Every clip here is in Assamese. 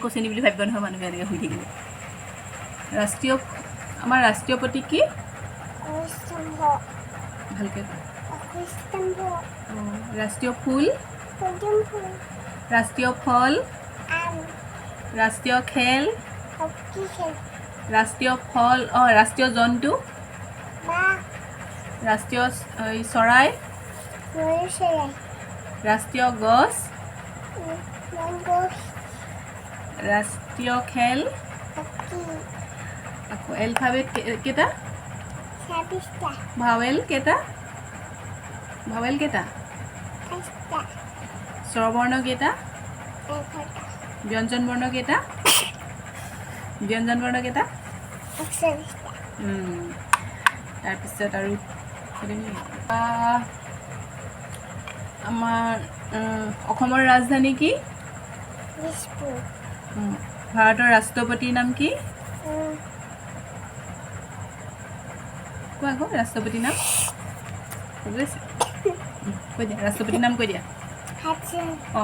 কোচিনি বুলি ভাবিব নহয় মানুহে এনেকৈ শুই থাকিলে। আমাৰ ৰাষ্ট্ৰীয় প্ৰতীক কি? ভালকৈ ৰাষ্ট্ৰীয় ফুল, ৰাষ্ট্ৰীয় ফল, ৰাষ্ট্ৰীয় খেল, ৰাষ্ট্ৰীয় ফল ৰাষ্ট্ৰীয় জন্তু, ৰাষ্ট্ৰীয় চৰাই, ৰাষ্ট্ৰীয় গছ, ৰাষ্ট্ৰীয় খেল, আকৌ এলফাবেট কেইটা? ভাৱেল কেইটা? স্বৰবৰ্ণ কেইটা? ব্যঞ্জন বৰ্ণ কেইটা? তাৰপিছত আৰু আমাৰ অসমৰ ৰাজধানী কি? ভাৰতৰ ৰাষ্ট্ৰপতিৰ নাম কি? কোৱা আকৌ ৰাষ্ট্ৰপতিৰ নাম কৈ দিয়া, ৰাষ্ট্ৰপতিৰ নাম কৈ দিয়া।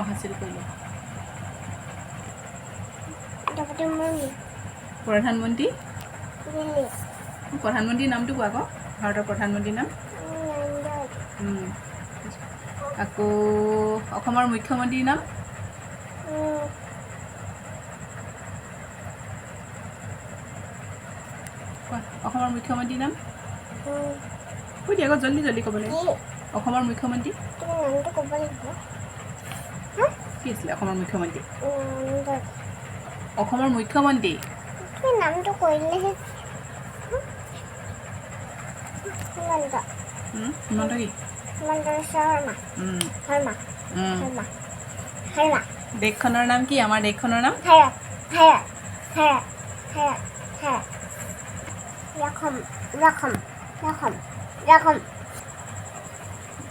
হাছিল কৈ দিয়া। প্ৰধানমন্ত্ৰীৰ নামটো কোৱা আকৌ, ভাৰতৰ প্ৰধানমন্ত্ৰীৰ নাম। আকৌ অসমৰ মুখ্যমন্ত্ৰীৰ নাম? কোৱা অসমৰ মুখ্যমন্ত্ৰীৰ নাম কৈ দিয়া আকৌ, জল্দি জল্দি ক'ব লাগিব। অসমৰ মুখ্যমন্ত্ৰী কি আছিলে? অসমৰ মুখ্যমন্ত্ৰী নামটো কৰিলেহে হিমন্ত কি? দেশখনৰ নাম কি? আমাৰ দেশখনৰ নাম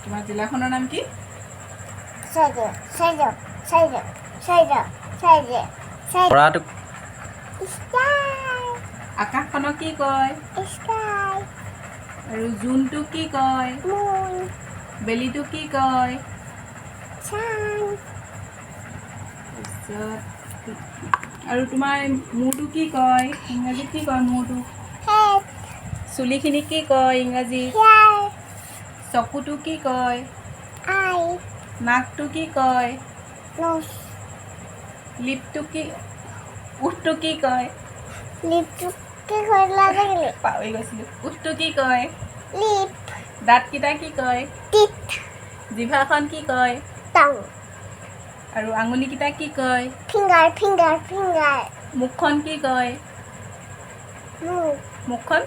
তোমাৰ জিলাখনৰ নাম কি? আকাশখনক কি কয়? আৰু জোনটো কি কয়? বেলিটো কি কয়? আৰু তোমাৰ মূৰটো কি কয়? ইংৰাজীত কি কয় মূৰটো? চুলিখিনি কি কয় ইংৰাজীত? চকুটো কি কয়? নাকটো কি কয়? লিপটো কি? উঠটো কি কয়? পাহৰি গৈছিলোঁ। উঠটো কি কয়? দাঁতকেইটা কি কয়? জিভাখন কি কয়? আৰু আঙুলিকেইটা কি কয়? মুখখন কি কয়? মুখখন